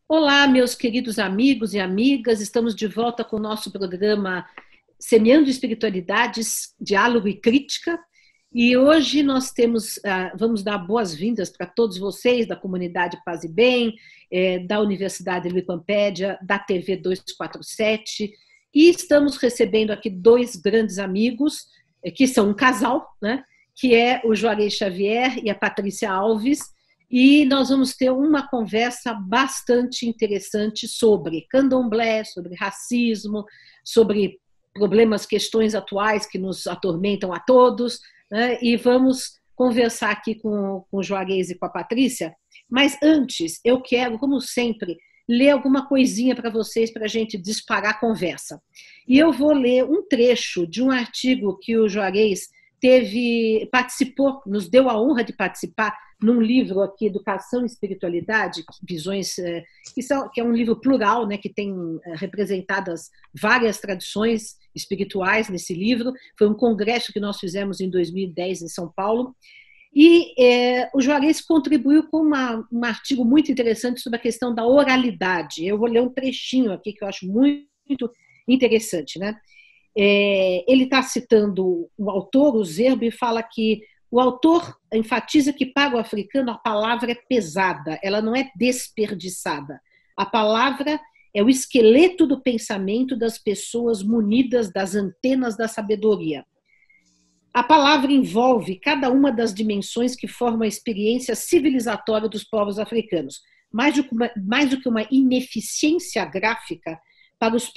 Olá, meus queridos amigos e amigas, estamos de volta com o nosso programa Semeando Espiritualidades, Diálogo e Crítica. E hoje nós vamos dar boas-vindas para todos vocês da comunidade Paz e Bem, da Universidade Luiz Pampédia, da TV 247, e estamos recebendo aqui dois grandes amigos, que são um casal, né? Que é o Juarez Xavier e a Patrícia Alves. E nós vamos ter uma conversa bastante interessante sobre candomblé, sobre racismo, sobre problemas, questões atuais que nos atormentam a todos, né? E vamos conversar aqui com o Juarez e com a Patrícia. Mas antes, eu quero, como sempre, ler alguma coisinha para vocês, para a gente disparar a conversa. E eu vou ler um trecho de um artigo que o Juarez participou, nos deu a honra de participar num livro aqui, Educação e Espiritualidade, Visões, que é um livro plural, né, que tem representadas várias tradições espirituais nesse livro. Foi um congresso que nós fizemos em 2010 em São Paulo. E o Juarez contribuiu com um artigo muito interessante sobre a questão da oralidade. Eu vou ler um trechinho aqui que eu acho muito interessante, né? Ele está citando o autor, o Zerbo, e fala que o autor enfatiza que para o africano a palavra é pesada, ela não é desperdiçada. A palavra é o esqueleto do pensamento das pessoas munidas das antenas da sabedoria. A palavra envolve cada uma das dimensões que formam a experiência civilizatória dos povos africanos. Mais do que uma ineficiência gráfica, para os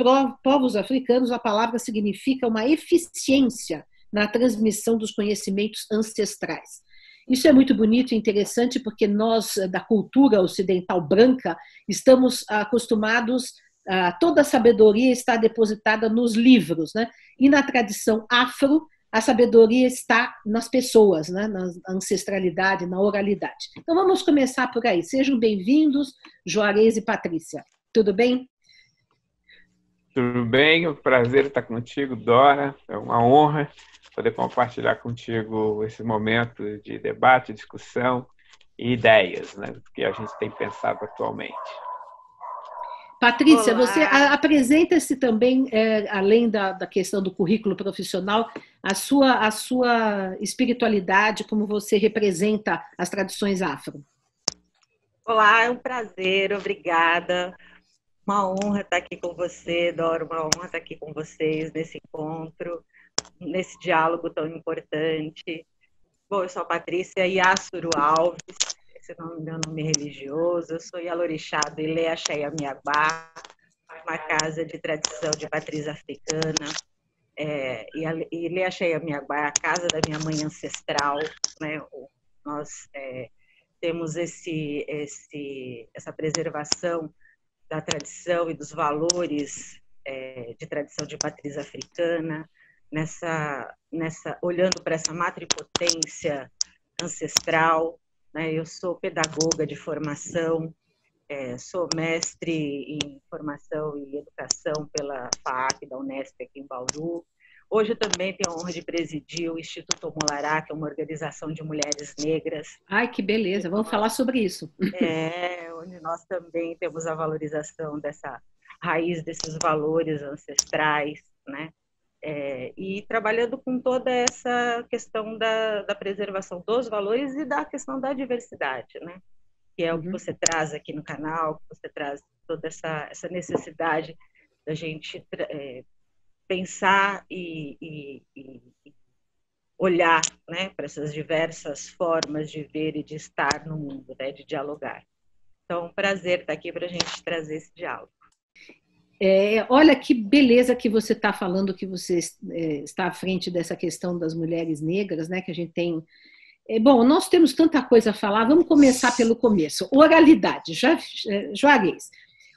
povos africanos, a palavra significa uma eficiência na transmissão dos conhecimentos ancestrais. Isso é muito bonito e interessante porque nós, da cultura ocidental branca, estamos acostumados a toda a sabedoria está depositada nos livros, né? E na tradição afro, a sabedoria está nas pessoas, né? Na ancestralidade, na oralidade. Então vamos começar por aí. Sejam bem-vindos, Juarez e Patrícia. Tudo bem? Tudo bem, é um prazer estar contigo, Dora. É uma honra poder compartilhar contigo esse momento de debate, discussão e ideias, né, do que a gente tem pensado atualmente. Patrícia, olá. Você apresenta-se também, além da questão do currículo profissional, a sua espiritualidade, como você representa as tradições afro. Olá, é um prazer, obrigada. Uma honra estar aqui com você, Dora, uma honra estar aqui com vocês nesse encontro, nesse diálogo tão importante. Bom, eu sou a Patrícia Yassuru Alves, esse é o meu nome religioso, eu sou Yalorixá do Ilê Axé Yamiagbá, uma casa de tradição de matriz africana, e Ilê Axé Yamiagbá é a casa da minha mãe ancestral, né? Nós temos essa preservação da tradição e dos valores de tradição de matriz africana, olhando para essa matripotência ancestral, né? Eu sou pedagoga de formação, sou mestre em formação e educação pela FAAP da Unesp aqui em Bauru. Hoje eu também tenho a honra de presidir o Instituto Omolará, que é uma organização de mulheres negras. Ai, que beleza! Vamos falar sobre isso. Onde nós também temos a valorização dessa raiz, desses valores ancestrais, né? E trabalhando com toda essa questão da preservação dos valores e da questão da diversidade, né? Que é o que você traz aqui no canal, que você traz toda essa necessidade da gente pensar e olhar, né, para essas diversas formas de ver e de estar no mundo, né, de dialogar. Então, prazer estar aqui para a gente trazer esse diálogo. Olha que beleza que você está falando, que você está à frente dessa questão das mulheres negras, né, que a gente tem. Bom, nós temos tanta coisa a falar, vamos começar pelo começo. Oralidade, Juarez.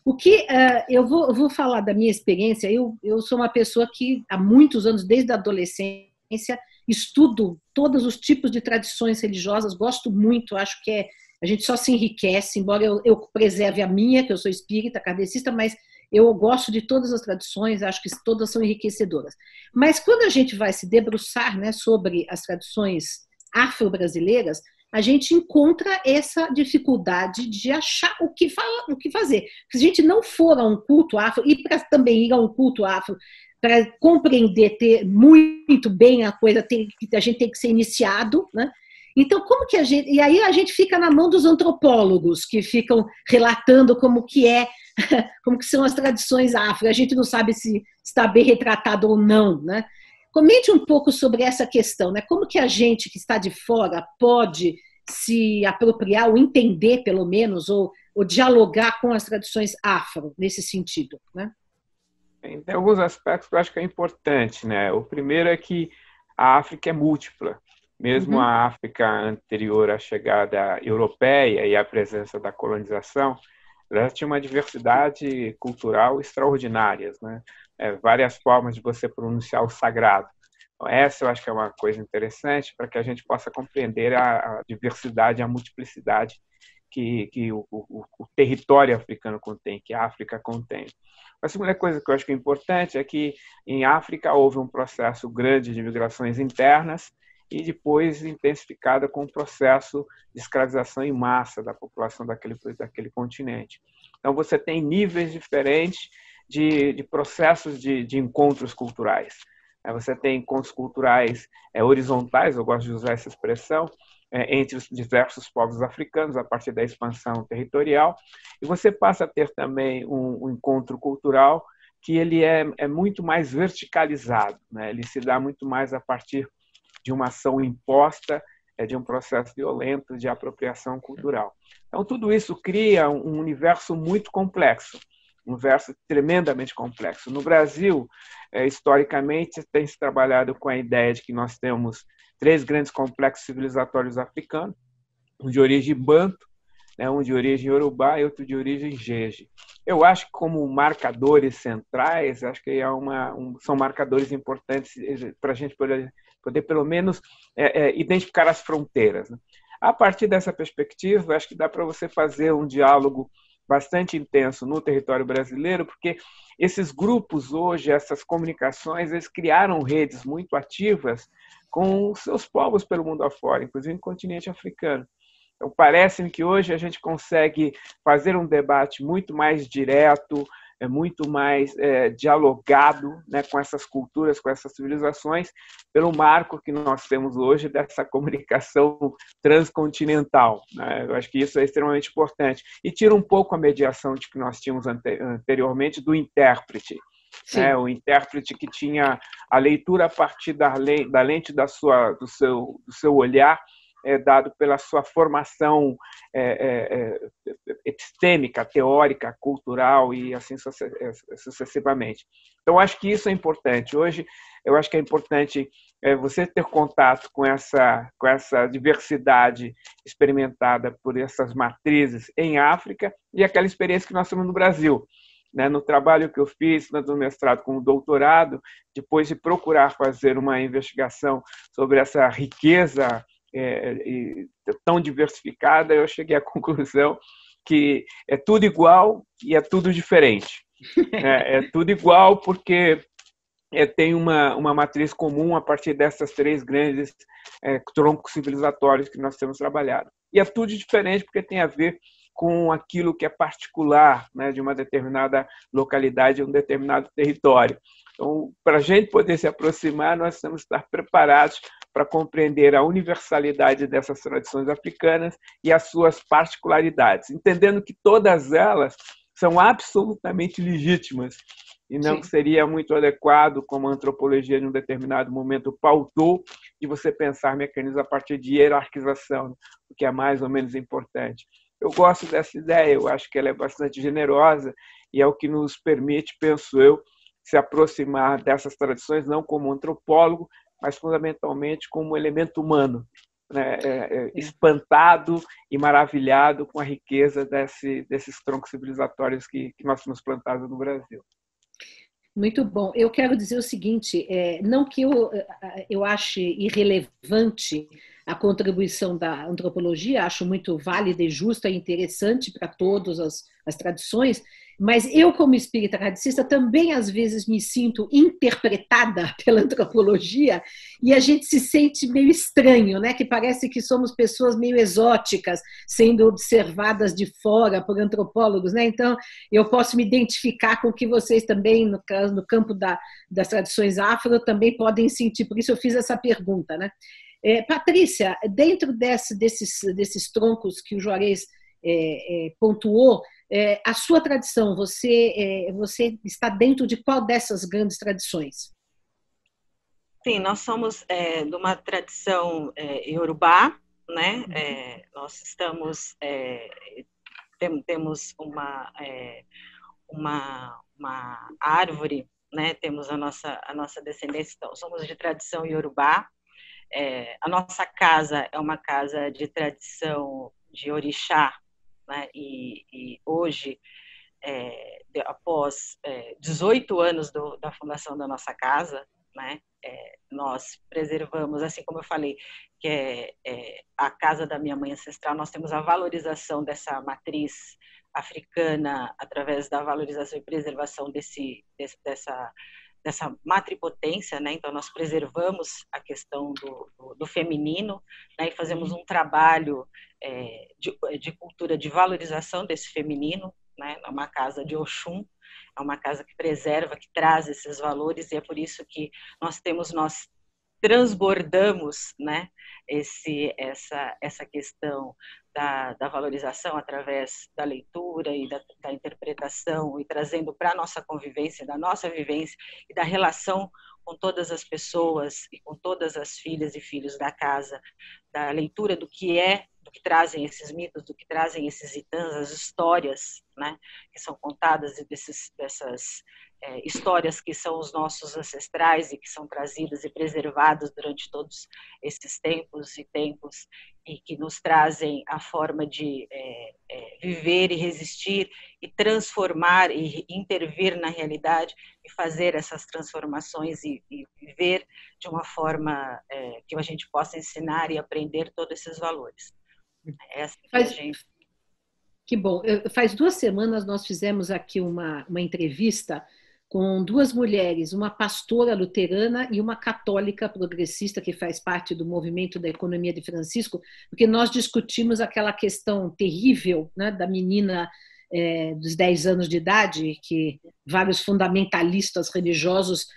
O que eu vou falar da minha experiência. Eu sou uma pessoa que há muitos anos, desde a adolescência, estudo todos os tipos de tradições religiosas, gosto muito, acho que a gente só se enriquece, embora eu preserve a minha, que eu sou espírita, kardecista, mas eu gosto de todas as tradições, acho que todas são enriquecedoras. Mas quando a gente vai se debruçar, né, sobre as tradições afro-brasileiras, a gente encontra essa dificuldade de achar o que fazer. Se a gente não for a um culto afro, e para também ir a um culto afro, para compreender, ter muito bem a coisa, a gente tem que ser iniciado, né? Então, como que a gente... E aí a gente fica na mão dos antropólogos, que ficam relatando como que são as tradições afro. A gente não sabe se está bem retratado ou não, né? Comente um pouco sobre essa questão, né? Como que a gente que está de fora pode se apropriar, ou entender, pelo menos, ou dialogar com as tradições afro, nesse sentido, né? Tem alguns aspectos que eu acho que é importante, né? O primeiro é que a África é múltipla. Mesmo a África anterior à chegada europeia e à presença da colonização, ela tinha uma diversidade cultural extraordinária, né? Várias formas de você pronunciar o sagrado. Então, essa eu acho que é uma coisa interessante para que a gente possa compreender a diversidade, a multiplicidade que o território africano contém, que a África contém. A segunda coisa que eu acho que é importante é que em África houve um processo grande de migrações internas e depois intensificada com o processo de escravização em massa da população daquele continente. Então, você tem níveis diferentes de processos de encontros culturais. Você tem encontros culturais horizontais, eu gosto de usar essa expressão, entre os diversos povos africanos, a partir da expansão territorial, e você passa a ter também um encontro cultural que ele é muito mais verticalizado, né? Ele se dá muito mais a partir de uma ação imposta, de um processo violento de apropriação cultural. Então, tudo isso cria um universo muito complexo, um universo tremendamente complexo. No Brasil, historicamente, tem se trabalhado com a ideia de que nós temos 3 grandes complexos civilizatórios africanos, um de origem banto, um de origem iorubá e outro de origem jeje. Eu acho que como marcadores centrais, acho que são marcadores importantes para a gente poder pelo menos identificar as fronteiras, né? A partir dessa perspectiva, acho que dá para você fazer um diálogo bastante intenso no território brasileiro, porque esses grupos hoje, essas comunicações, eles criaram redes muito ativas com seus povos pelo mundo afora, inclusive no continente africano. Então, parece-me que hoje a gente consegue fazer um debate muito mais direto, muito mais dialogado, né, com essas culturas, com essas civilizações, pelo marco que nós temos hoje dessa comunicação transcontinental, né? Eu acho que isso é extremamente importante. E tira um pouco a mediação de que nós tínhamos anteriormente do intérprete. O intérprete que tinha a leitura a partir da lente do seu olhar, dado pela sua formação epistêmica, teórica, cultural e assim sucessivamente. Então, acho que isso é importante. Hoje, eu acho que é importante você ter contato com essa diversidade experimentada por essas matrizes em África e aquela experiência que nós temos no Brasil. No trabalho que eu fiz, tanto no mestrado como no doutorado, depois de procurar fazer uma investigação sobre essa riqueza tão diversificada, eu cheguei à conclusão que é tudo igual e é tudo diferente. É tudo igual porque tem uma matriz comum a partir dessas 3 grandes troncos civilizatórios que nós temos trabalhado. E é tudo diferente porque tem a ver com aquilo que é particular, né, de uma determinada localidade, um determinado território. Então, para a gente poder se aproximar, nós temos que estar preparados para compreender a universalidade dessas tradições africanas e as suas particularidades, entendendo que todas elas são absolutamente legítimas e não seria muito adequado, como a antropologia, em um determinado momento, pautou, de você pensar mecanismos a partir de hierarquização, o que é mais ou menos importante. Eu gosto dessa ideia, eu acho que ela é bastante generosa e é o que nos permite, penso eu, se aproximar dessas tradições, não como antropólogo, mas fundamentalmente como elemento humano, né? Espantado e maravilhado com a riqueza desses troncos civilizatórios que nós temos plantados no Brasil. Muito bom. Eu quero dizer o seguinte, não que eu ache irrelevante a contribuição da antropologia, acho muito válida e justa e interessante para todas as tradições, mas eu, como espírita kardecista, também às vezes me sinto interpretada pela antropologia e a gente se sente meio estranho, né? Que parece que somos pessoas meio exóticas, sendo observadas de fora por antropólogos, né? Então, eu posso me identificar com que vocês também, no campo das tradições afro, também podem sentir, por isso eu fiz essa pergunta, né? Patrícia, dentro desses troncos que o Juarez pontuou, a sua tradição, você está dentro de qual dessas grandes tradições? Sim, nós somos de uma tradição iorubá, né? Nós estamos temos uma árvore, né? Temos a nossa descendência, então, somos de tradição iorubá. A nossa casa é uma casa de tradição de orixá, né? E hoje, após 18 anos da fundação da nossa casa, né? Nós preservamos, assim como eu falei, que é a casa da minha mãe ancestral, nós temos a valorização dessa matriz africana através da valorização e preservação dessa matripotência, né? Então nós preservamos a questão do feminino, né? E fazemos um trabalho de cultura de valorização desse feminino, né? É uma casa de Oxum, é uma casa que preserva, que traz esses valores, e é por isso que nós transbordamos, né? Essa questão da valorização através da leitura e da interpretação, e trazendo para a nossa convivência, da nossa vivência e da relação com todas as pessoas e com todas as filhas e filhos da casa, da leitura do que trazem esses mitos, do que trazem esses itãs, as histórias, né, que são contadas, e dessas histórias que são os nossos ancestrais e que são trazidas e preservadas durante todos esses tempos e que nos trazem a forma de viver e resistir e transformar e intervir na realidade e fazer essas transformações e viver de uma forma que a gente possa ensinar e aprender todos esses valores. Que bom. Faz 2 semanas nós fizemos aqui uma entrevista com 2 mulheres, uma pastora luterana e uma católica progressista que faz parte do movimento da economia de Francisco, porque nós discutimos aquela questão terrível, né, da menina dos 10 anos de idade, que vários fundamentalistas religiosos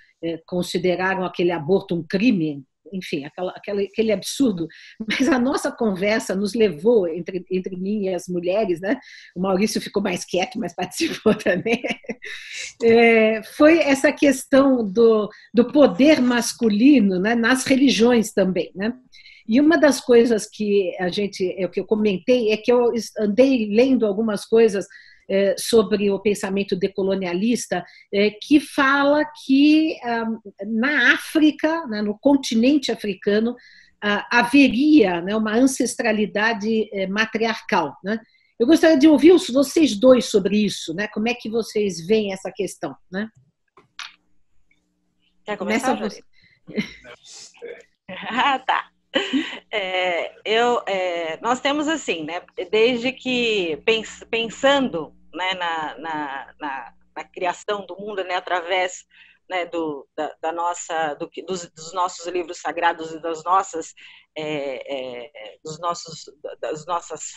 consideraram aquele aborto um crime, enfim, aquele absurdo. Mas a nossa conversa nos levou, entre mim e as mulheres, né? O Maurício ficou mais quieto, mas participou também. Foi essa questão do poder masculino, né, nas religiões também, né? E uma das coisas que que eu comentei é que eu andei lendo algumas coisas sobre o pensamento decolonialista, que fala que na África, né, no continente africano, haveria, né, uma ancestralidade matriarcal, né? Eu gostaria de ouvir vocês dois sobre isso, né? Como é que vocês veem essa questão, né? Quer começar, você? Tá. Nós temos assim, né? Desde que pensando, né, na criação do mundo, né, através, né, dos nossos livros sagrados e das nossas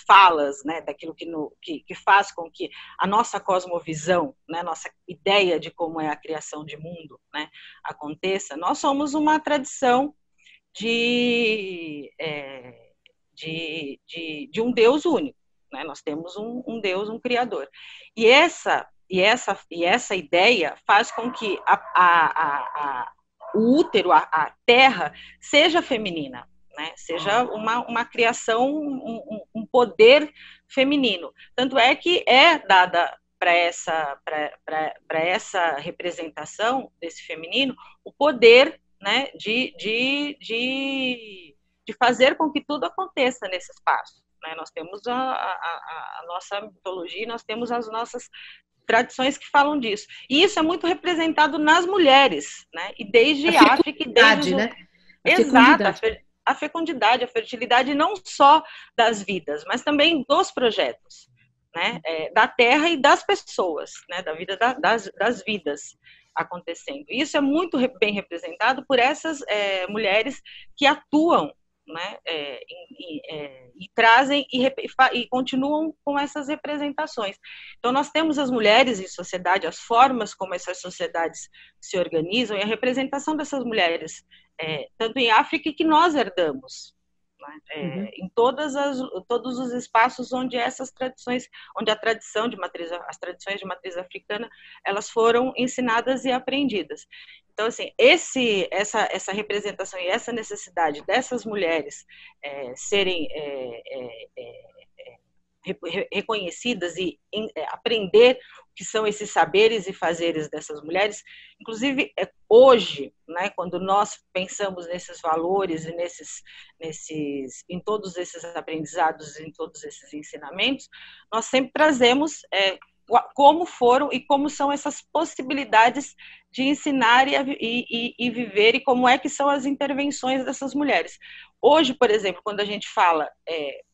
falas, né, daquilo que faz com que a nossa cosmovisão, né, nossa ideia de como é a criação de mundo, né, aconteça. Nós somos uma tradição de um Deus único, né? Nós temos um Deus, um Criador, e essa ideia faz com que o útero, a terra, seja feminina, né? Seja uma criação, um poder feminino. Tanto é que é dada para essa representação desse feminino o poder, né, de fazer com que tudo aconteça nesse espaço, né? Nós temos a nossa mitologia, nós temos as nossas tradições que falam disso. E isso é muito representado nas mulheres, né? E desde a África e desde né? Exato, a fecundidade, a fertilidade não só das vidas, mas também dos projetos, né? Da terra e das pessoas, né? Da vida das vidas acontecendo. Isso é muito bem representado por essas mulheres que atuam, né? E trazem e continuam com essas representações. Então, nós temos as mulheres em sociedade, as formas como essas sociedades se organizam e a representação dessas mulheres, tanto em África, que nós herdamos, né? Em todos os espaços onde essas tradições, onde as tradições de matriz africana, elas foram ensinadas e aprendidas. Então, assim, essa representação e essa necessidade dessas mulheres serem reconhecidas e aprender o que são esses saberes e fazeres dessas mulheres, inclusive hoje, né, quando nós pensamos nesses valores e em todos esses aprendizados, em todos esses ensinamentos, nós sempre trazemos como foram e como são essas possibilidades de ensinar e viver, e como é que são as intervenções dessas mulheres. Hoje, por exemplo, quando a gente fala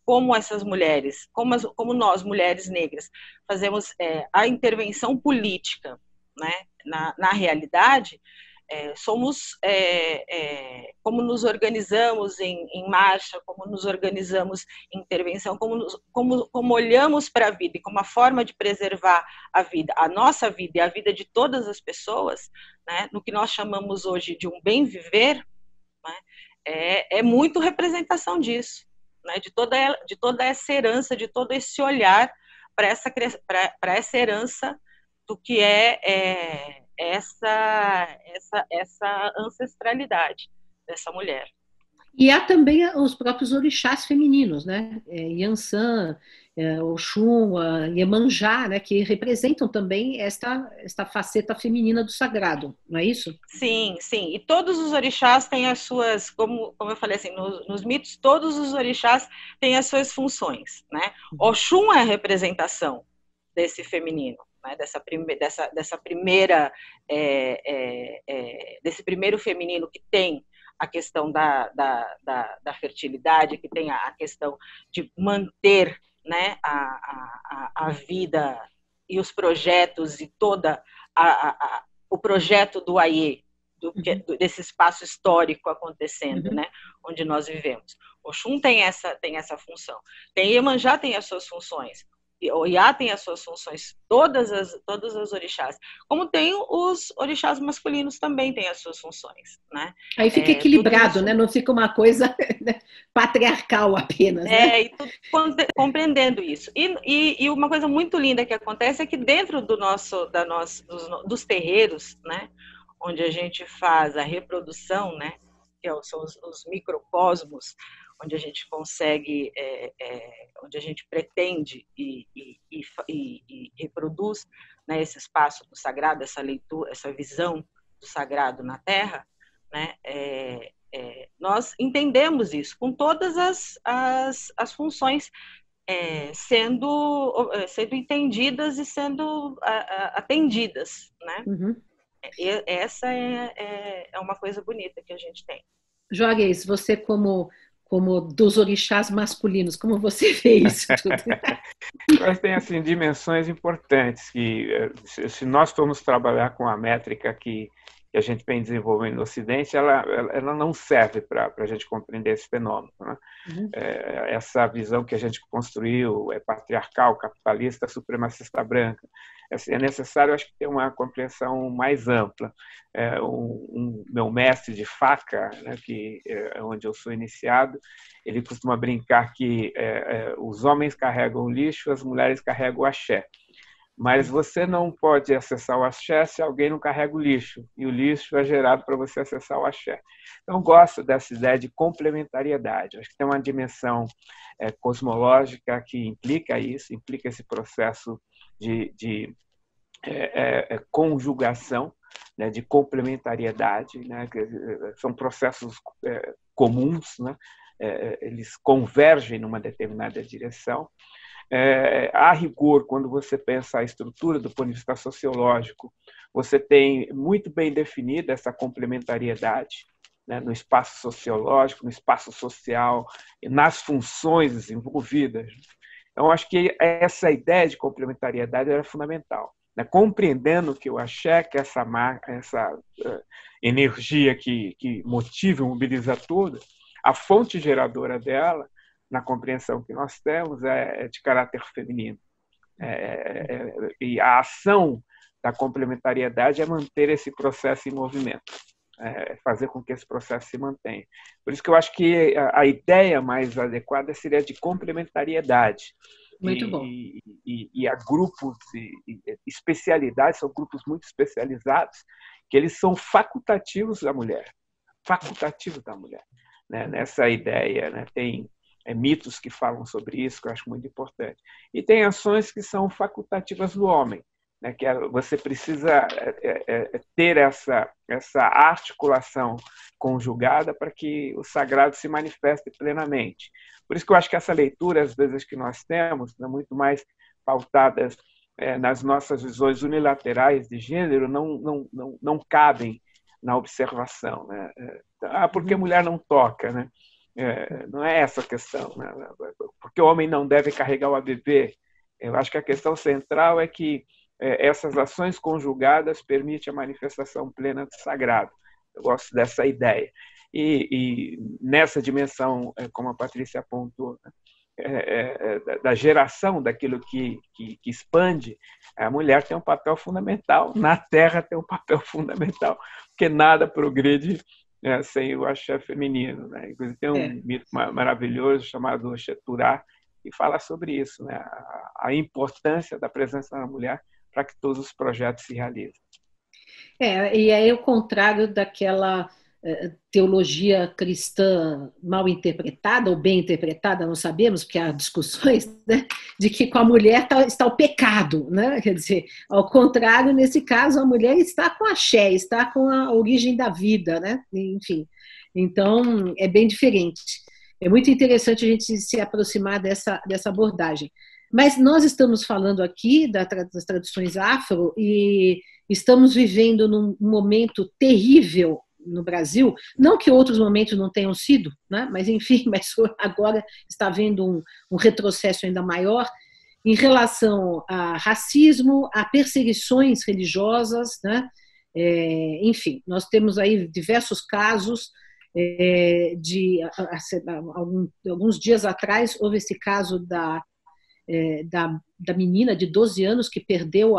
como essas mulheres, como nós, mulheres negras, fazemos a intervenção política, né, na realidade, somos como nos organizamos em marcha, como nos organizamos em intervenção, como olhamos para a vida e como a forma de preservar a vida, a nossa vida e a vida de todas as pessoas, né, no que nós chamamos hoje de um bem viver, né, é muito representação disso, né, de toda essa herança, de todo esse olhar para essa herança do que essa ancestralidade dessa mulher. E há também os próprios orixás femininos, né? Yansan, Oxum, Iemanjá, né? Que representam também esta faceta feminina do sagrado, não é isso? Sim, sim. E todos os orixás têm as suas, como eu falei assim, nos mitos, todos os orixás têm as suas funções, né? Oxum é a representação desse feminino, né? Desse primeiro feminino que tem a questão da fertilidade, que tem a questão de manter, né, a vida e os projetos e toda o projeto do Aie, desse espaço histórico acontecendo, né, onde nós vivemos. Oxum tem essa função. Iemanjá tem as suas funções. O Iá tem as suas funções, todas as orixás. Como tem os orixás masculinos também têm as suas funções, né? Aí fica equilibrado, né? Não fica uma coisa patriarcal apenas, né? E tudo compreendendo isso. E uma coisa muito linda que acontece é que dentro dos terreiros, né, onde a gente faz a reprodução, né, que são os microcosmos, onde a gente consegue, onde a gente pretende e reproduz, né, esse espaço do sagrado, essa leitura, essa visão do sagrado na Terra, né, nós entendemos isso com todas as funções sendo entendidas e sendo atendidas, né? Essa é uma coisa bonita que a gente tem. Joaquim, você como dos orixás masculinos, como você vê isso tudo? Mas tem assim, dimensões importantes que, se nós formos trabalhar com a métrica que a gente vem desenvolvendo no Ocidente, ela não serve para a gente compreender esse fenômeno, né? Essa visão que a gente construiu é patriarcal, capitalista, supremacista branca. É necessário, acho que, ter uma compreensão mais ampla. Meu mestre de faca, né, que é onde eu sou iniciado, ele costuma brincar que os homens carregam o lixo, as mulheres carregam o axé. Mas você não pode acessar o axé se alguém não carrega o lixo, e o lixo é gerado para você acessar o axé. Então, gosto dessa ideia de complementariedade. Acho que tem uma dimensão cosmológica que implica isso, implica esse processo de conjugação, né, de complementariedade, né, são processos comuns, né, eles convergem numa determinada direção. A rigor, quando você pensa a estrutura do ponto de vista sociológico, você tem muito bem definida essa complementariedade, né, no espaço sociológico, no espaço social e nas funções envolvidas. Então, acho que essa ideia de complementariedade era fundamental, né? Compreendendo que o axé, que essa energia que motiva e mobiliza tudo, a fonte geradora dela, na compreensão que nós temos, é de caráter feminino. E a ação da complementariedade é manter esse processo em movimento, fazer com que esse processo se mantenha. Por isso que eu acho que a ideia mais adequada seria de complementariedade. Muito bom. E há grupos e especialidades, são grupos muito especializados, que eles são facultativos da mulher. Facultativos da mulher. Né? Nessa ideia, né? Tem mitos que falam sobre isso, que eu acho muito importante. E tem ações que são facultativas do homem, né? Que você precisa ter essa articulação conjugada para que o sagrado se manifeste plenamente. Por isso que eu acho que essa leitura, às vezes, que nós temos, é muito mais pautadas nas nossas visões unilaterais de gênero, não cabem na observação, né? Porque a mulher não toca, né? Não é essa a questão, né? Porque o homem não deve carregar o bebê. Eu acho que a questão central é que essas ações conjugadas permitem a manifestação plena do sagrado. Eu gosto dessa ideia. E nessa dimensão, como a Patrícia apontou, da geração daquilo que expande, a mulher tem um papel fundamental, na Terra tem um papel fundamental, porque nada progride sem o axé feminino, né? Inclusive tem um mito maravilhoso chamado Xeturá, que fala sobre isso, né? A importância da presença da mulher para que todos os projetos se realizem. E aí o contrário daquela teologia cristã mal interpretada ou bem interpretada, não sabemos, porque há discussões, né, de que com a mulher está o pecado, né? Quer dizer, ao contrário, nesse caso, a mulher está com a axé, está com a origem da vida, né? Enfim, então é bem diferente. É muito interessante a gente se aproximar dessa abordagem. Mas nós estamos falando aqui das tradições afro e estamos vivendo num momento terrível no Brasil, não que outros momentos não tenham sido, né? Mas enfim, mas agora está havendo um retrocesso ainda maior em relação a racismo, a perseguições religiosas, né? Enfim, nós temos aí diversos casos. Alguns dias atrás houve esse caso da menina de 12 anos que perdeu,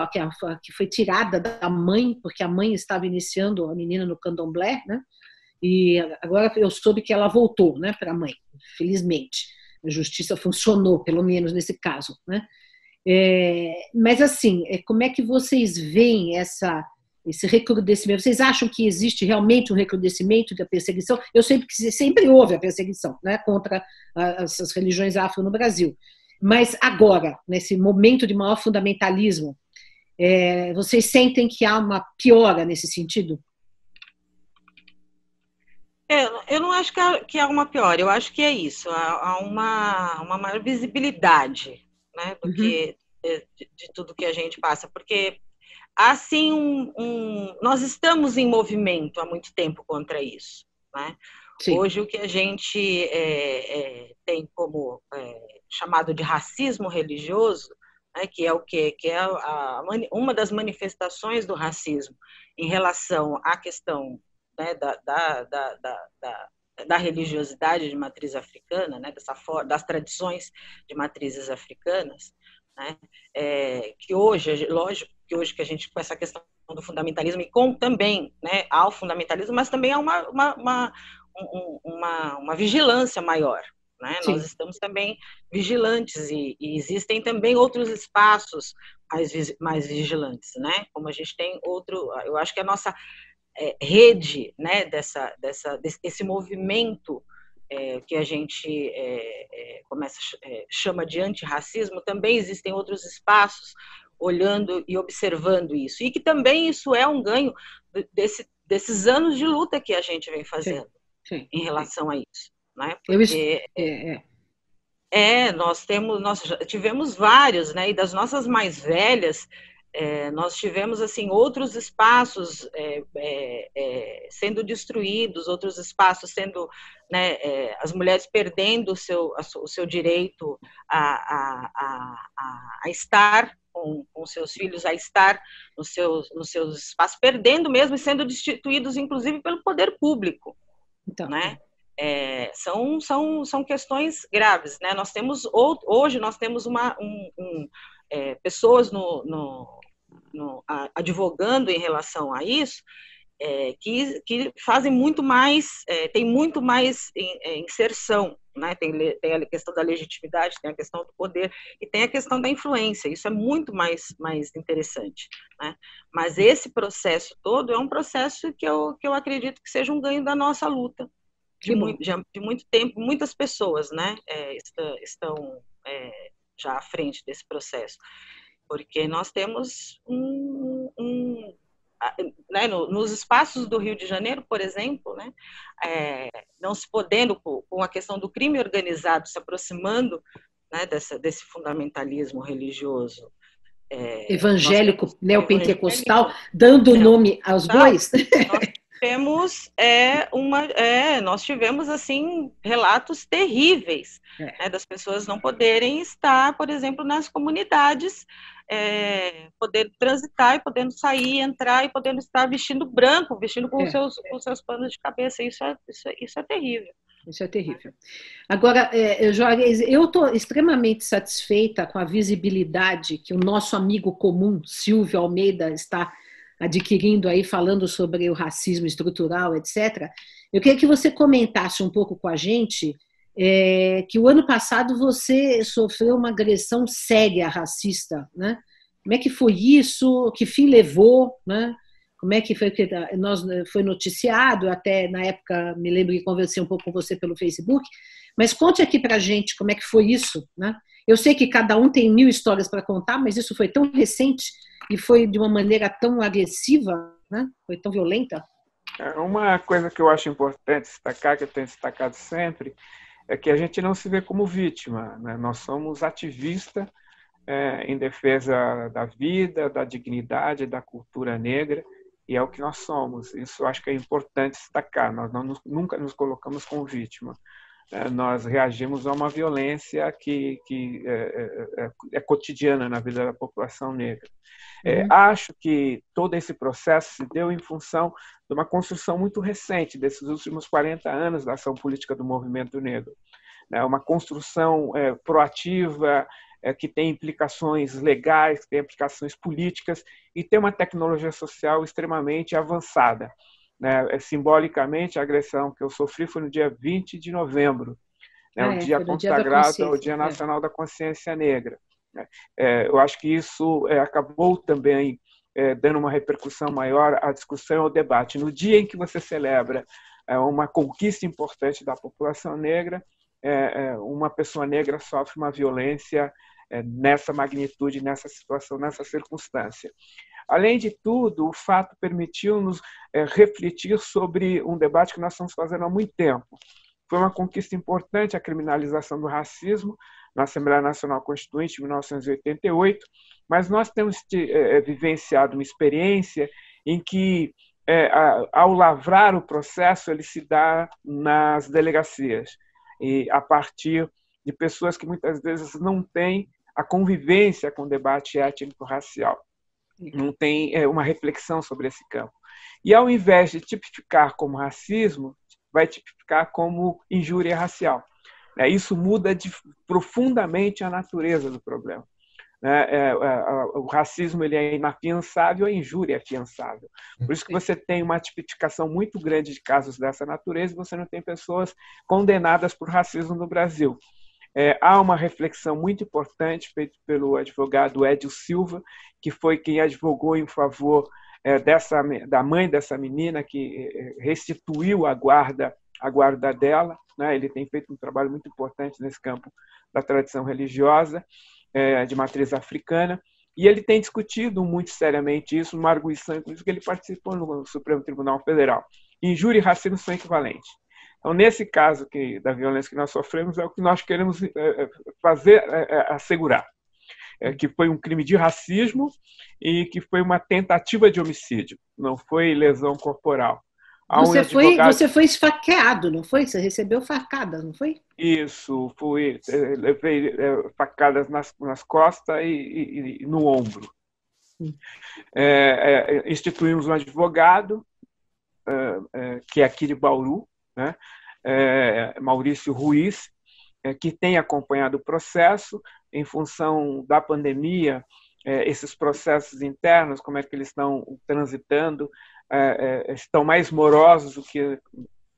que foi tirada da mãe, porque a mãe estava iniciando a menina no candomblé, né? E agora eu soube que ela voltou, né, para a mãe, felizmente. A justiça funcionou, pelo menos nesse caso, né? Mas assim, como é que vocês veem esse recrudescimento? Vocês acham que existe realmente um recrudescimento da perseguição? Eu sei que sempre houve a perseguição, né, contra essas religiões afro no Brasil. Mas agora, nesse momento de maior fundamentalismo, vocês sentem que há uma piora nesse sentido? Eu não acho que há uma piora, eu acho que é isso, há uma maior visibilidade, né, de tudo que a gente passa, porque assim nós estamos em movimento há muito tempo contra isso, né? Sim. Hoje o que a gente tem como chamado de racismo religioso, né, que é o quê? Que é uma das manifestações do racismo em relação à questão, né, da religiosidade de matriz africana, né, das tradições de matrizes africanas, né, que hoje, lógico, que hoje que a gente com essa questão do fundamentalismo e com também, né, ao fundamentalismo, mas também há uma vigilância maior, né? Nós estamos também vigilantes e existem também outros espaços mais vigilantes, né? Como a gente tem eu acho que a nossa rede, né, desse movimento que a gente chama de antirracismo, também existem outros espaços olhando e observando isso, e que também isso é um ganho desses anos de luta que a gente vem fazendo. Sim. Em relação a isso, né? Porque nós tivemos vários, né? E das nossas mais velhas, Nós tivemos assim outros espaços sendo destruídos, outros espaços sendo, né, as mulheres perdendo o seu direito a estar com seus filhos, a estar nos seus espaços, perdendo mesmo e sendo destituídos, inclusive, pelo poder público. Então, né? São questões graves, né? Hoje nós temos pessoas advogando em relação a isso, que fazem muito mais, tem muito mais inserção, né? Tem a questão da legitimidade, tem a questão do poder e tem a questão da influência. Isso é muito mais interessante, né? Mas esse processo todo é um processo que eu acredito que seja um ganho da nossa luta de muito tempo. Muitas pessoas, né, estão já à frente desse processo, porque nós temos né, nos espaços do Rio de Janeiro, por exemplo, né, não se podendo, com a questão do crime organizado se aproximando, né, desse fundamentalismo religioso evangélico, neopentecostal, dando nome aos dois. Nós tivemos assim relatos terríveis, né, das pessoas não poderem estar, por exemplo, nas comunidades, podendo transitar e podendo sair, entrar e podendo estar vestindo branco, vestindo com seus panos de cabeça. Isso é terrível. Isso é terrível. Agora, eu estou extremamente satisfeita com a visibilidade que o nosso amigo comum, Silvio Almeida, está adquirindo aí, falando sobre o racismo estrutural, etc. Eu queria que você comentasse um pouco com a gente que o ano passado você sofreu uma agressão séria racista, né? Como é que foi isso? Que fim levou, né? Como é que foi que foi noticiado? Até na época me lembro que conversei um pouco com você pelo Facebook, mas conte aqui para a gente como é que foi isso, né? Eu sei que cada um tem 1000 histórias para contar, mas isso foi tão recente e foi de uma maneira tão agressiva, né? Foi tão violenta. Uma coisa que eu acho importante destacar, que eu tenho destacado sempre, é que a gente não se vê como vítima, né? Nós somos ativistas em defesa da vida, da dignidade, da cultura negra, e é o que nós somos. Isso eu acho que é importante destacar. Nós nunca nos colocamos como vítima. Nós reagimos a uma violência que é cotidiana na vida da população negra. Acho que todo esse processo se deu em função de uma construção muito recente, desses últimos 40 anos da ação política do movimento negro. Uma construção proativa, que tem implicações legais, que tem implicações políticas e tem uma tecnologia social extremamente avançada. Simbolicamente, a agressão que eu sofri foi no dia 20 de novembro, o dia consagrado ao Dia Nacional da Consciência Negra. Eu acho que isso acabou também dando uma repercussão maior à discussão e ao debate. No dia em que você celebra uma conquista importante da população negra, uma pessoa negra sofre uma violência nessa magnitude, nessa situação, nessa circunstância. Além de tudo, o fato permitiu-nos refletir sobre um debate que nós estamos fazendo há muito tempo. Foi uma conquista importante a criminalização do racismo na Assembleia Nacional Constituinte de 1988, mas nós temos vivenciado uma experiência em que, ao lavrar o processo, ele se dá nas delegacias, e a partir de pessoas que muitas vezes não têm a convivência com o debate étnico-racial, não tem uma reflexão sobre esse campo. E, ao invés de tipificar como racismo, vai tipificar como injúria racial. Isso muda profundamente a natureza do problema. O racismo ele é inafiançável, a injúria é afiançável. Por isso que você tem uma tipificação muito grande de casos dessa natureza e você não tem pessoas condenadas por racismo no Brasil. Há uma reflexão muito importante feita pelo advogado Edio Silva, que foi quem advogou em favor da mãe dessa menina, que restituiu a guarda dela. Ele tem feito um trabalho muito importante nesse campo da tradição religiosa, de matriz africana, e ele tem discutido muito seriamente isso, numa arguição, inclusive, que ele participou no Supremo Tribunal Federal. Injúria e racismo são equivalentes. Então, nesse caso da violência que nós sofremos, é o que nós queremos assegurar. que foi um crime de racismo e que foi uma tentativa de homicídio, não foi lesão corporal. Você foi esfaqueado, não foi? Você recebeu facada, não foi? Isso, levei facadas nas costas e no ombro. Instituímos um advogado, que é aqui de Bauru, né? Maurício Ruiz, que tem acompanhado o processo em função da pandemia, esses processos internos, como é que eles estão transitando, estão mais morosos do que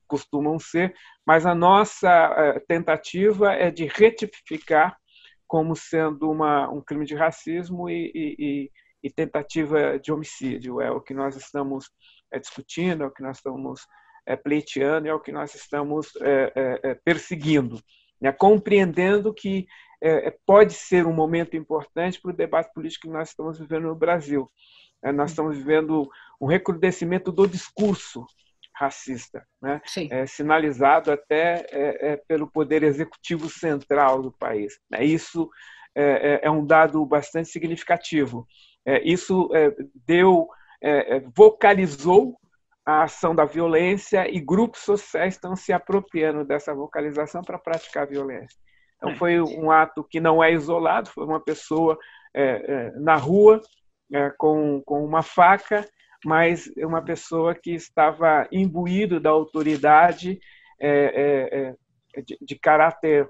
costumam ser, mas a nossa tentativa é de retificar como sendo um crime de racismo e tentativa de homicídio. É o que nós estamos discutindo, é o que nós estamos pleiteando, é o que nós estamos perseguindo, né? Compreendendo que pode ser um momento importante para o debate político que nós estamos vivendo no Brasil. Nós estamos vivendo um recrudescimento do discurso racista, né? Sinalizado até pelo poder executivo central do país. Isso é um dado bastante significativo. Isso vocalizou a ação da violência e grupos sociais estão se apropriando dessa vocalização para praticar a violência. Então, foi um ato que não é isolado, foi uma pessoa na rua com uma faca, mas uma pessoa que estava imbuído da autoridade de caráter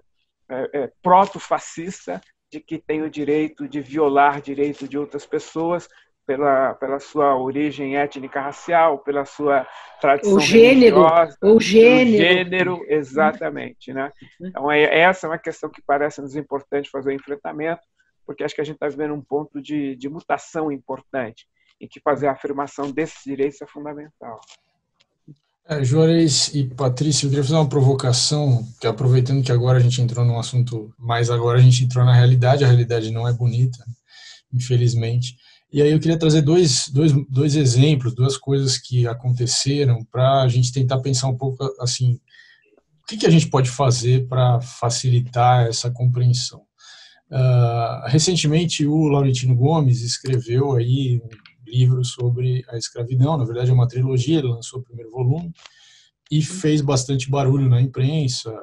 proto-fascista, de que tem o direito de violar direito de outras pessoas pela sua origem étnica racial, pela sua tradição religiosa, o gênero, exatamente, né? Então, essa é uma questão que parece-nos importante fazer o enfrentamento, porque acho que a gente está vivendo um ponto de mutação importante, em que fazer a afirmação desses direitos é fundamental. Juarez e Patrícia, eu queria fazer uma provocação, que aproveitando que agora a gente entrou num assunto, mas agora a gente entrou na realidade, a realidade não é bonita, infelizmente. E aí eu queria trazer dois exemplos, duas coisas que aconteceram para a gente tentar pensar um pouco assim, o que a gente pode fazer para facilitar essa compreensão. Recentemente o Laurentino Gomes escreveu aí um livro sobre a escravidão, na verdade é uma trilogia, ele lançou o primeiro volume e fez bastante barulho na imprensa,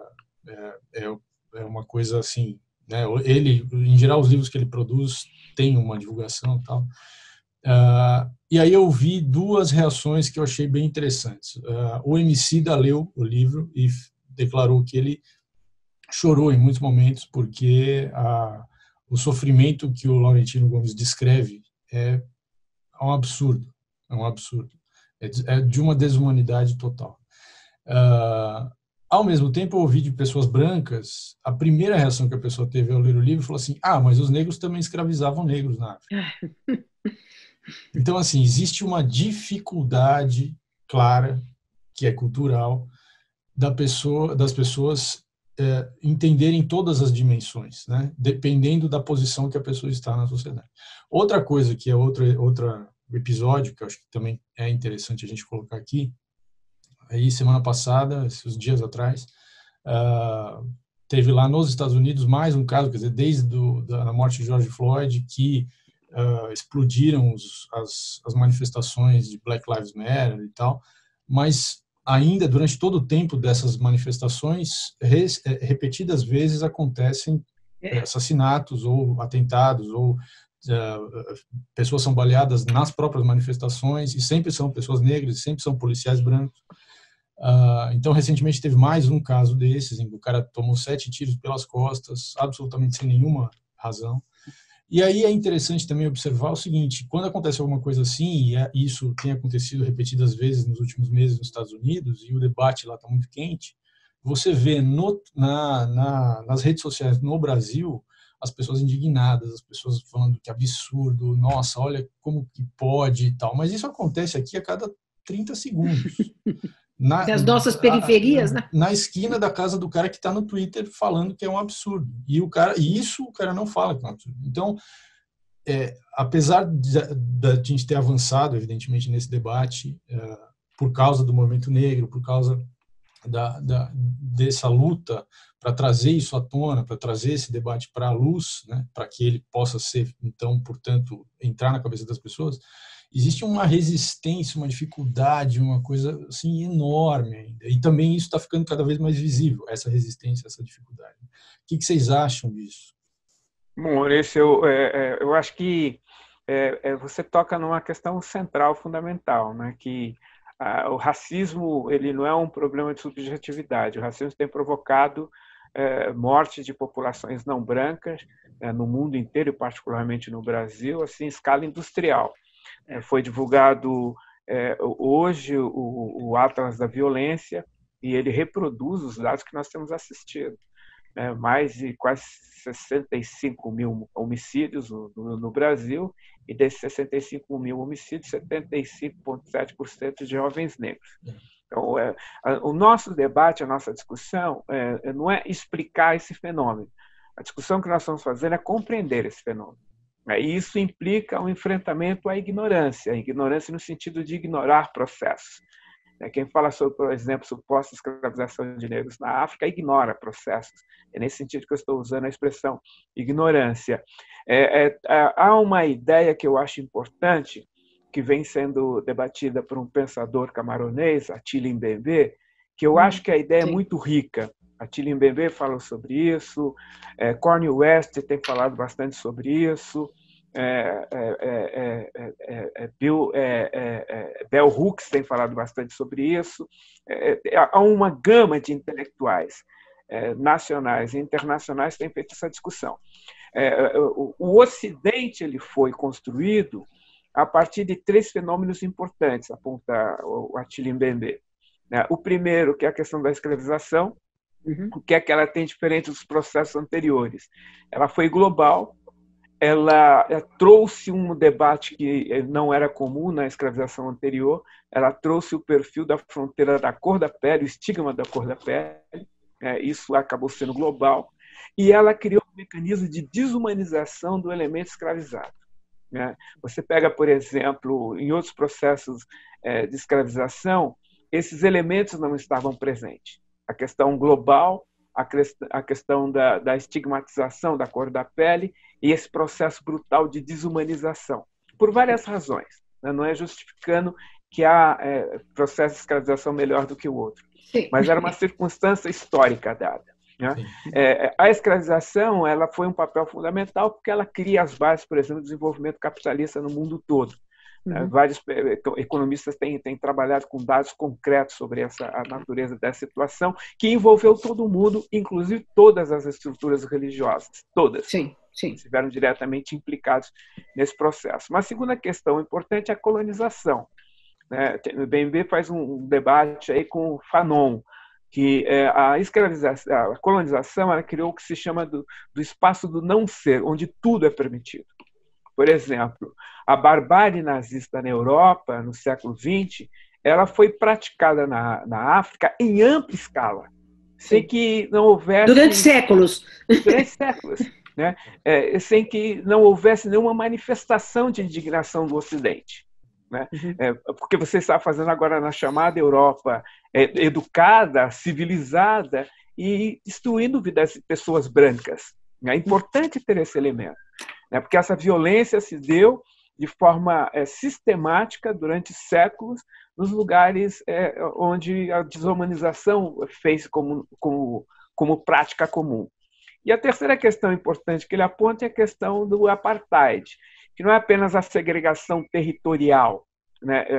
é uma coisa assim, né? Ele, em geral, os livros que ele produz têm uma divulgação e tal. E aí eu vi duas reações que eu achei bem interessantes. O Emicida leu o livro e declarou que ele chorou em muitos momentos porque o sofrimento que o Laurentino Gomes descreve é um absurdo, é de uma desumanidade total. Ao mesmo tempo, eu ouvi de pessoas brancas, a primeira reação que a pessoa teve ao ler o livro falou assim, mas os negros também escravizavam negros na África. Então, assim, existe uma dificuldade clara, que é cultural, das pessoas entenderem todas as dimensões, né? Dependendo da posição que a pessoa está na sociedade. Outra coisa que é outro episódio, que eu acho que também é interessante a gente colocar aqui, aí semana passada, esses dias atrás, teve lá nos Estados Unidos mais um caso, quer dizer, desde a morte de George Floyd, que explodiram as manifestações de Black Lives Matter e tal, mas ainda durante todo o tempo dessas manifestações, repetidas vezes acontecem assassinatos ou atentados, ou pessoas são baleadas nas próprias manifestações, e sempre são pessoas negras, sempre são policiais brancos. Então, recentemente teve mais um caso desses, em que o cara tomou 7 tiros pelas costas, absolutamente sem nenhuma razão. E aí é interessante também observar o seguinte, quando acontece alguma coisa assim, e isso tem acontecido repetidas vezes nos últimos meses nos Estados Unidos, e o debate lá está muito quente, você vê nas redes sociais no Brasil as pessoas indignadas, as pessoas falando que absurdo, nossa, olha como que pode e tal. Mas isso acontece aqui a cada 30 segundos. Das nossas periferias, né? Na esquina da casa do cara que está no Twitter falando que é um absurdo. E isso o cara não fala que é um absurdo. Então, apesar de a gente ter avançado, evidentemente, nesse debate, por causa do movimento negro, por causa dessa luta para trazer isso à tona, para trazer esse debate para a luz, né, para que ele possa ser, então, portanto, entrar na cabeça das pessoas, existe uma resistência, uma dificuldade, uma coisa assim enorme ainda. E também isso está ficando cada vez mais visível, essa resistência, essa dificuldade. O que vocês acham disso? Bom, eu acho que você toca numa questão central, fundamental, né? Que o racismo ele não é um problema de subjetividade. O racismo tem provocado morte de populações não brancas no mundo inteiro, e particularmente no Brasil, assim, em escala industrial. Foi divulgado hoje o Atlas da Violência e ele reproduz os dados que nós temos assistido. Mais de quase 65 mil homicídios no Brasil, e desses 65 mil homicídios, 75,7% de jovens negros. Então, o nosso debate, a nossa discussão, não é explicar esse fenômeno. A discussão que nós estamos fazendo é compreender esse fenômeno. E isso implica um enfrentamento à ignorância no sentido de ignorar processos. Quem fala sobre, por exemplo, suposta escravização de negros na África ignora processos. É nesse sentido que eu estou usando a expressão ignorância. Há uma ideia que eu acho importante, que vem sendo debatida por um pensador camaronês, Attila Mbembe, que eu acho que a ideia é muito rica. Attila Mbembe falou sobre isso, Cornel West tem falado bastante sobre isso, Bell Hooks tem falado bastante sobre isso. Há uma gama de intelectuais nacionais e internacionais que têm feito essa discussão. O Ocidente ele foi construído a partir de 3 fenômenos importantes, aponta o Attila Mbembe. O primeiro, que é a questão da escravização, o que é que ela tem diferente dos processos anteriores? Ela foi global, ela trouxe um debate que não era comum na escravização anterior, ela trouxe o perfil da fronteira da cor da pele, o estigma da cor da pele, isso acabou sendo global, e ela criou um mecanismo de desumanização do elemento escravizado. Você pega, por exemplo, em outros processos de escravização, esses elementos não estavam presentes. A questão global, a questão da estigmatização da cor da pele e esse processo brutal de desumanização, por várias razões. Não é justificando que há processo de escravização melhor do que o outro, mas era uma circunstância histórica dada. A escravização ela foi um papel fundamental porque ela cria as bases, por exemplo, do desenvolvimento capitalista no mundo todo. Vários economistas têm trabalhado com dados concretos sobre a natureza dessa situação, que envolveu todo mundo, inclusive todas as estruturas religiosas, todas. Sim. Estiveram diretamente implicados nesse processo. Uma segunda questão importante é a colonização. O BNB faz um debate aí com o Fanon, que a colonização ela criou o que se chama do espaço do não ser, onde tudo é permitido. Por exemplo, a barbárie nazista na Europa, no século XX, ela foi praticada na África em ampla escala, sem que não houvesse... Durante séculos. Durante séculos. Sem que não houvesse nenhuma manifestação de indignação do Ocidente. Porque você está fazendo agora na chamada Europa educada, civilizada e destruindo vidas de pessoas brancas. É importante ter esse elemento, porque essa violência se deu de forma sistemática durante séculos nos lugares onde a desumanização fez como prática comum. E a terceira questão importante que ele aponta é a questão do apartheid, que não é apenas a segregação territorial.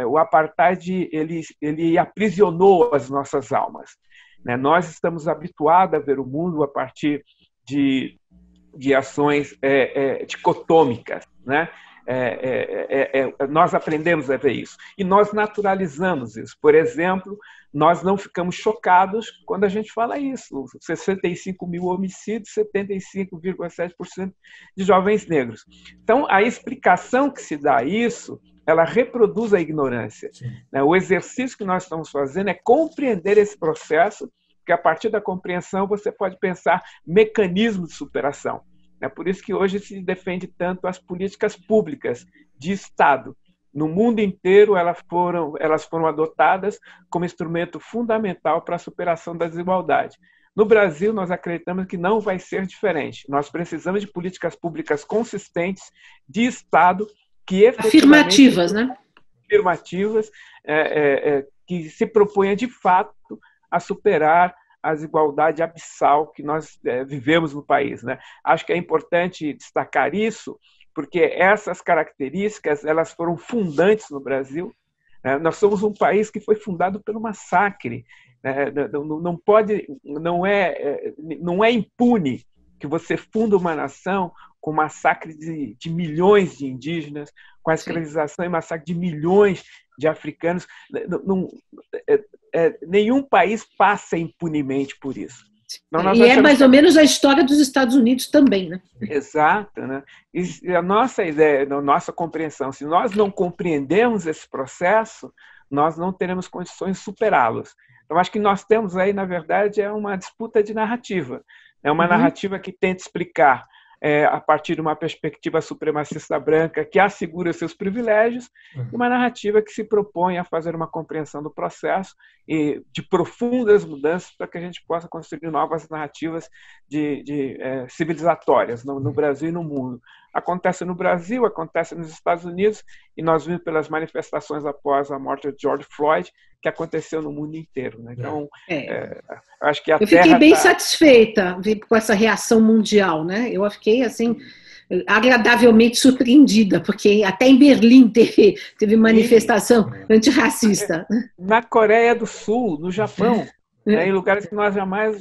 O apartheid ele aprisionou as nossas almas. Nós estamos habituados a ver o mundo a partir de ações dicotômicas. Nós aprendemos a ver isso. E nós naturalizamos isso. Por exemplo, nós não ficamos chocados quando a gente fala isso. 65 mil homicídios, 75,7% de jovens negros. Então, a explicação que se dá a isso, ela reproduz a ignorância. O exercício que nós estamos fazendo é compreender esse processo, porque a partir da compreensão você pode pensar mecanismos de superação. É por isso que hoje se defende tanto as políticas públicas de Estado, No mundo inteiro, elas foram adotadas como instrumento fundamental para a superação da desigualdade. No Brasil, nós acreditamos que não vai ser diferente. Nós precisamos de políticas públicas consistentes, de Estado, que afirmativas, né? Afirmativas, que se proponha de fato a superar a desigualdade abissal que nós vivemos no país, né? Acho que é importante destacar isso, porque essas características elas foram fundantes no Brasil. Nós somos um país que foi fundado pelo massacre. Não é impune que você funda uma nação com massacre de milhões de indígenas, com a escravização e massacre de milhões de africanos. Nenhum país passa impunemente por isso. Então, e é mais ou menos a história dos Estados Unidos também, né? Exato, né? E a nossa ideia, a nossa compreensão, se nós não compreendemos esse processo, nós não teremos condições de superá-los. Então, acho que nós temos aí, na verdade, uma disputa de narrativa. É uma narrativa que tenta explicar a partir de uma perspectiva supremacista branca que assegura seus privilégios, e uma narrativa que se propõe a fazer uma compreensão do processo e de profundas mudanças para que a gente possa construir novas narrativas civilizatórias no Brasil e no mundo. Acontece no Brasil, acontece nos Estados Unidos, e nós vimos pelas manifestações após a morte de George Floyd, que aconteceu no mundo inteiro, né? Então, acho que a Eu fiquei bem satisfeita com essa reação mundial, né? Eu fiquei assim agradavelmente surpreendida, porque até em Berlim teve manifestação antirracista. Na Coreia do Sul, no Japão, em lugares que nós jamais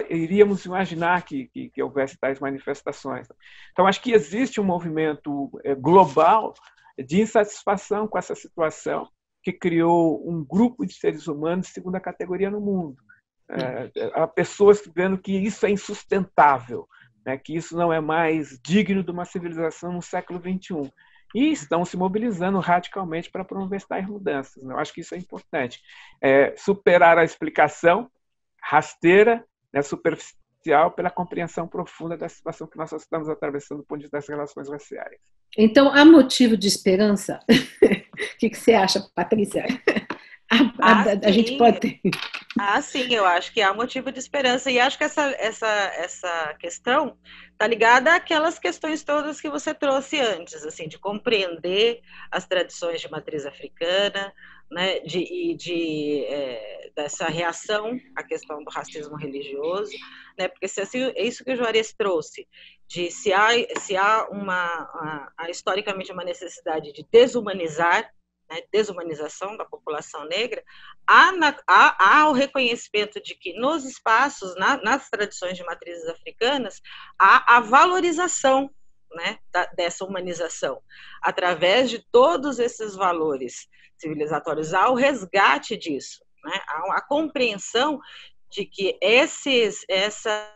iríamos imaginar que houvesse tais manifestações. Então, acho que existe um movimento global de insatisfação com essa situação, que criou um grupo de seres humanos de segunda categoria no mundo. Há pessoas vendo que isso é insustentável, né, que isso não é mais digno de uma civilização no século XXI. E estão se mobilizando radicalmente para promover tais mudanças. Eu acho que isso é importante. Superar a explicação rasteira, né, superficial, pela compreensão profunda da situação que nós estamos atravessando do ponto de vista das relações raciais. Então, há motivo de esperança? O que você acha, Patrícia? A gente pode ter. Sim, eu acho que há motivo de esperança. E acho que essa questão está ligada àquelas questões todas que você trouxe antes, assim, de compreender as tradições de matriz africana, né, dessa reação à questão do racismo religioso, né, porque é isso que o Juarez trouxe, de se há historicamente uma necessidade de desumanizar, né, desumanização da população negra, há o reconhecimento de que nos espaços, nas tradições de matrizes africanas, há a valorização, né, dessa humanização, através de todos esses valores civilizatórios, há o resgate disso, né, há a compreensão de que essa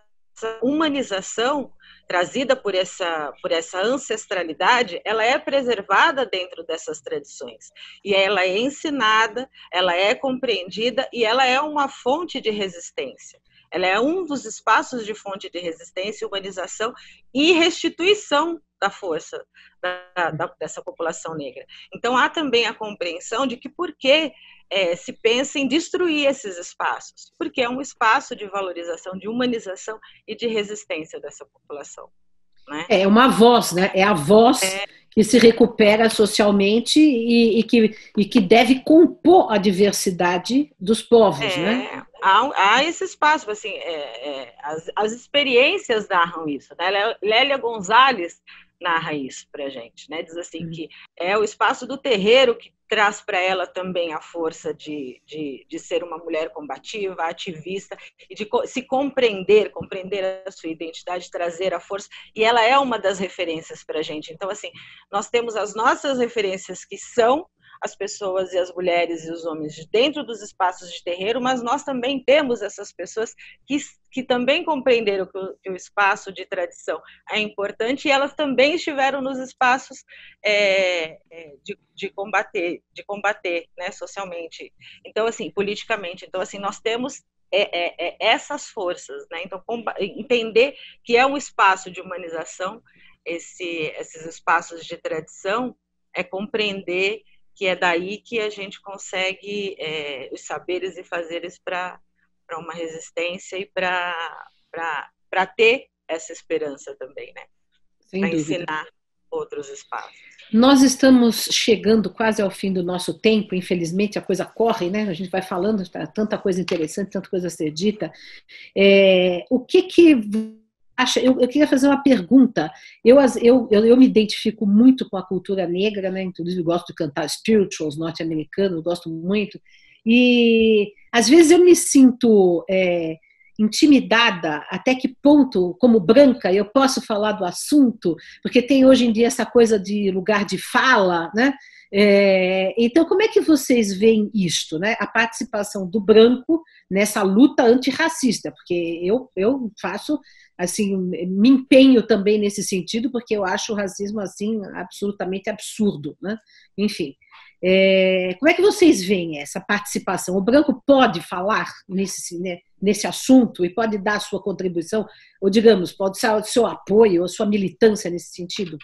humanização trazida por essa ancestralidade, ela é preservada dentro dessas tradições. E ela é ensinada, ela é compreendida e ela é uma fonte de resistência. Ela é um dos espaços de fonte de resistência, humanização e restituição da força dessa população negra. Então, há também a compreensão de que por que se pensa em destruir esses espaços, porque é um espaço de valorização, de humanização e de resistência dessa população. Né? É uma voz, né? É a voz que se recupera socialmente e que deve compor a diversidade dos povos, né? Há esse espaço, assim, as experiências narram isso, né? Lélia Gonzalez narra isso para a gente, né? Diz assim que é o espaço do terreiro que traz para ela também a força de ser uma mulher combativa, ativista, e de se compreender a sua identidade, trazer a força, e ela é uma das referências para a gente. Então, assim, nós temos as nossas referências, que são as pessoas e as mulheres e os homens de dentro dos espaços de terreiro, mas nós também temos essas pessoas que também compreenderam que o espaço de tradição é importante, e elas também estiveram nos espaços de combater, né, socialmente. Então, assim, politicamente. Então, assim, nós temos essas forças, né? Então, entender que é um espaço de humanização, esses espaços de tradição, é compreender que é daí que a gente consegue os saberes e fazeres para uma resistência e para ter essa esperança também, né? Para ensinar outros espaços. Nós estamos chegando quase ao fim do nosso tempo, infelizmente a coisa corre, né? A gente vai falando, tanta coisa interessante, tanta coisa a ser dita. O que acha? Eu queria fazer uma pergunta. Eu me identifico muito com a cultura negra, né? Inclusive gosto de cantar spirituals norte-americanos, gosto muito. E às vezes eu me sinto intimidada, até que ponto, como branca, eu posso falar do assunto, porque tem hoje em dia essa coisa de lugar de fala, né? Então, como é que vocês veem isto, né? A participação do branco nessa luta antirracista, porque eu faço, assim, me empenho também nesse sentido, porque eu acho o racismo, assim, absolutamente absurdo, né? Enfim. Como é que vocês veem essa participação? O branco pode falar nesse assunto e pode dar a sua contribuição, ou, digamos, pode ser o seu apoio, a sua militância nesse sentido?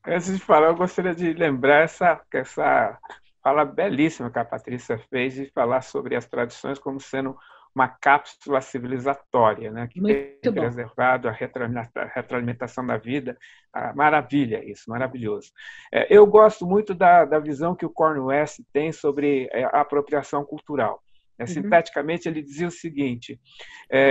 Antes de falar, eu gostaria de lembrar essa fala belíssima que a Patrícia fez de falar sobre as tradições como sendo uma cápsula civilizatória, né, que tem preservado a retroalimentação da vida. Maravilha isso, maravilhoso. Eu gosto muito da visão que o Cornel West tem sobre a apropriação cultural. Sinteticamente, ele dizia o seguinte: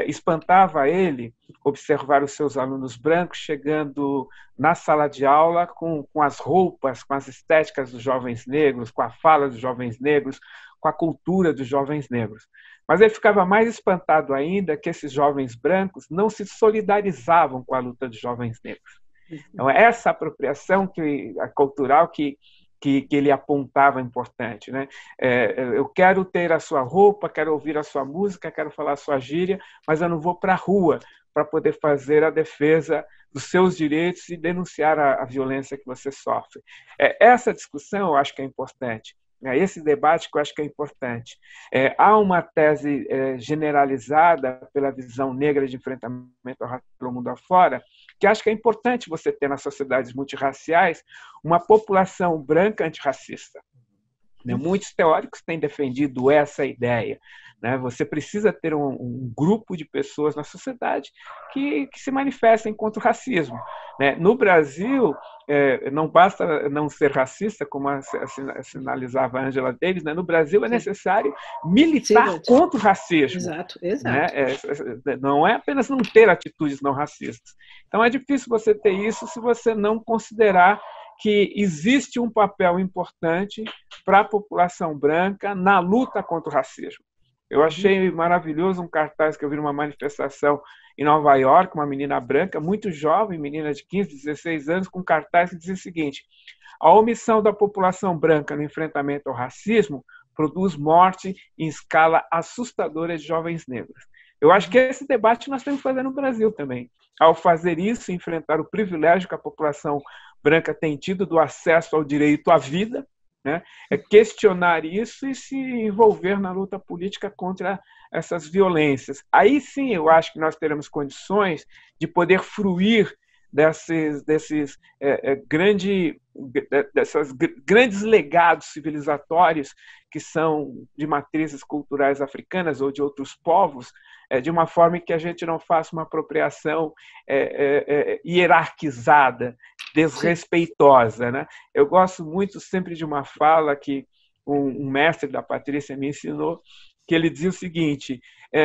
espantava ele observar os seus alunos brancos chegando na sala de aula com as roupas, com as estéticas dos jovens negros, com a fala dos jovens negros, com a cultura dos jovens negros. Mas ele ficava mais espantado ainda que esses jovens brancos não se solidarizavam com a luta dos jovens negros. Então, essa apropriação cultural que ele apontava importante, né? Eu quero ter a sua roupa, quero ouvir a sua música, quero falar a sua gíria, mas eu não vou para a rua para poder fazer a defesa dos seus direitos e denunciar a violência que você sofre. Essa discussão eu acho que é importante. Esse debate que eu acho que é importante. Há uma tese generalizada pela visão negra de enfrentamento ao racismo pelo mundo afora, que acho que é importante você ter nas sociedades multirraciais uma população branca antirracista. Muitos teóricos têm defendido essa ideia. Você precisa ter um grupo de pessoas na sociedade que se manifestem contra o racismo. No Brasil, não basta não ser racista, como sinalizava a Angela Davis, no Brasil é necessário militar contra o racismo. Exato. Não é apenas não ter atitudes não racistas. Então é difícil você ter isso se você não considerar que existe um papel importante para a população branca na luta contra o racismo. Eu achei maravilhoso um cartaz que eu vi numa manifestação em Nova York, uma menina branca, muito jovem, menina de 15, 16 anos, com um cartaz que dizia o seguinte: a omissão da população branca no enfrentamento ao racismo produz morte em escala assustadora de jovens negros. Eu acho que esse debate nós temos que fazer no Brasil também. Ao fazer isso, enfrentar o privilégio que a população branca tem tido do acesso ao direito à vida, questionar isso e se envolver na luta política contra essas violências. Aí sim eu acho que nós teremos condições de poder fruir desses grandes legados civilizatórios que são de matrizes culturais africanas ou de outros povos, de uma forma que a gente não faça uma apropriação hierarquizada, desrespeitosa. Eu gosto muito sempre de uma fala que um mestre da Patrícia me ensinou, que ele dizia o seguinte: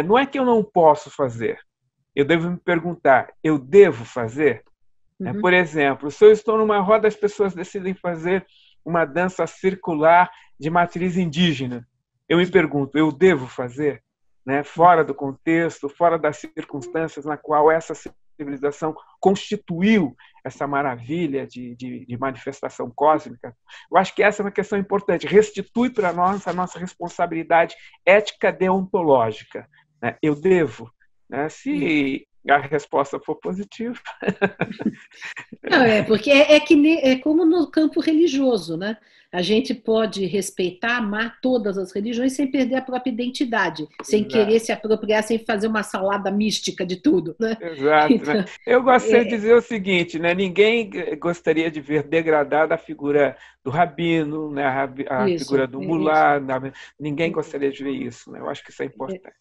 não é que eu não posso fazer, eu devo me perguntar, eu devo fazer? Por exemplo, se eu estou numa roda, as pessoas decidem fazer uma dança circular de matriz indígena. Eu me pergunto, eu devo fazer? Fora do contexto, fora das circunstâncias na qual essa civilização constituiu essa maravilha de manifestação cósmica. Eu acho que essa é uma questão importante. Restitui para nós a nossa responsabilidade ética deontológica. Eu devo. Se a resposta for positiva. Não, porque é como no campo religioso, né? A gente pode respeitar, amar todas as religiões sem perder a própria identidade, sem querer se apropriar, sem fazer uma salada mística de tudo, né? Exato. Então, né? Eu gostaria de dizer o seguinte, né? Ninguém gostaria de ver degradada a figura do rabino, né? A figura do mulá, ninguém gostaria de ver isso, né? Eu acho que isso é importante.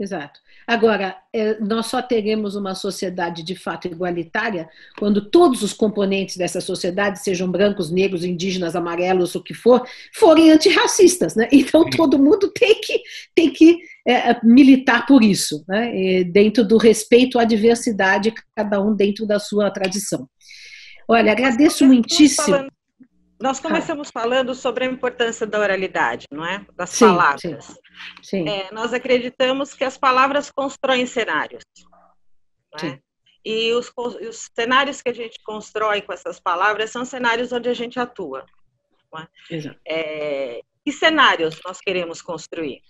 Exato. Agora, nós só teremos uma sociedade de fato igualitária quando todos os componentes dessa sociedade, sejam brancos, negros, indígenas, amarelos, o que for, forem antirracistas, né? Então todo mundo tem que militar por isso, né? Dentro do respeito à diversidade, cada um dentro da sua tradição. Olha, agradeço muitíssimo. Nós começamos falando sobre a importância da oralidade, não é? Das palavras. Sim. Nós acreditamos que as palavras constroem cenários. Não é? E os cenários que a gente constrói com essas palavras são cenários onde a gente atua. Não é? Exato. Que cenários nós queremos construir?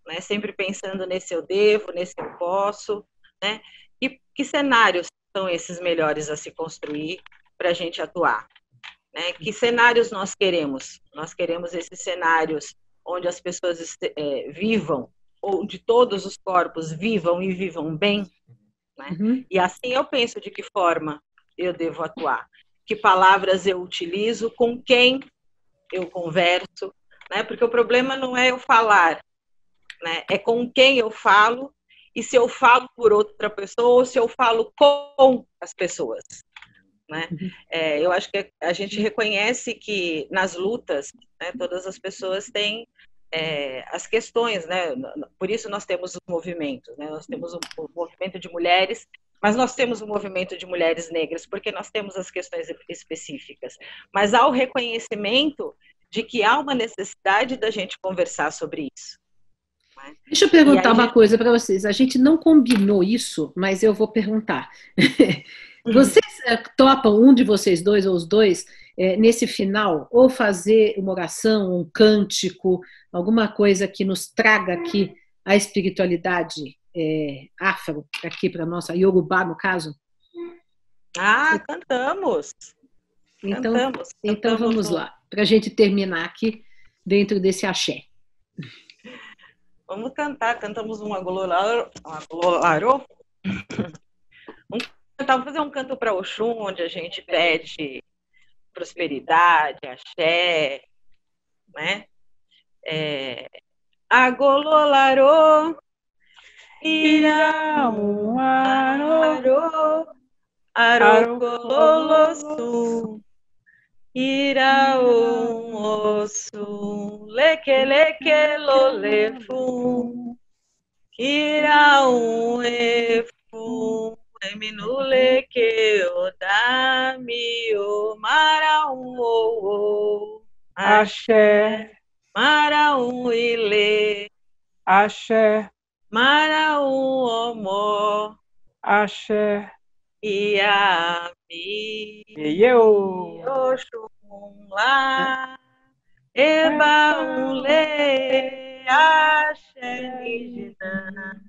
Né? Sempre pensando nesse eu devo, nesse eu posso. Né? E que cenários são esses melhores a se construir para a gente atuar? Né? Que cenários nós queremos? Nós queremos esses cenários onde as pessoas vivam, onde todos os corpos vivam e vivam bem. Né? Uhum. E assim eu penso de que forma eu devo atuar. Que palavras eu utilizo, com quem eu converso. Né? Porque o problema não é eu falar, né? É com quem eu falo e se eu falo por outra pessoa ou se eu falo com as pessoas. Né? Eu acho que a gente reconhece que nas lutas, né, todas as pessoas têm as questões, né? Por isso nós temos os movimentos, né? Nós temos o movimento de mulheres, mas nós temos o movimento de mulheres negras, porque nós temos as questões específicas. Mas há o reconhecimento de que há uma necessidade da gente conversar sobre isso. Né? Deixa eu perguntar uma coisa para vocês. A gente não combinou isso, mas eu vou perguntar. Vocês topam, um de vocês dois ou os dois, nesse final, ou fazer uma oração, um cântico, alguma coisa que nos traga aqui a espiritualidade afro, aqui para a nossa, Yorubá, no caso? Cantamos! Então vamos lá, para a gente terminar aqui dentro desse axé. Vamos cantar, cantamos um agololaro. Vamos fazer um canto para Oxum, onde a gente pede prosperidade, axé, né? Agololaro, irão, aro, arogololosu, iraum, osu, leke, leke, lolefum, iraum, efum, eminule que odami o maraum o axé, maraum ile, axé, maraum omó, axé, iami, eu, oxum lá, eba le, axé nijina.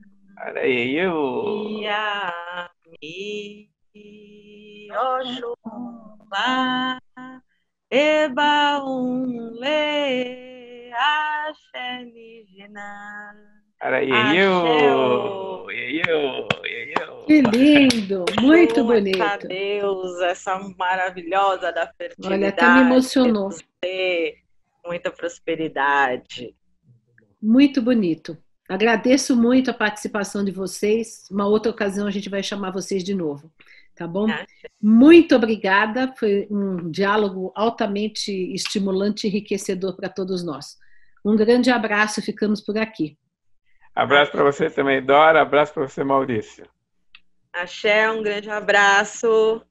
Iami, Oxum lá, eba le, axé nijina. Que lindo, muito bonito. A Deus, essa maravilhosa da fertilidade. Olha, até me emocionou. Muita prosperidade. Muito bonito. Agradeço muito a participação de vocês. Uma outra ocasião a gente vai chamar vocês de novo, tá bom? Muito obrigada. Foi um diálogo altamente estimulante e enriquecedor para todos nós. Um grande abraço, ficamos por aqui. Abraço para você também, Dora. Abraço para você, Maurício. Axé, um grande abraço.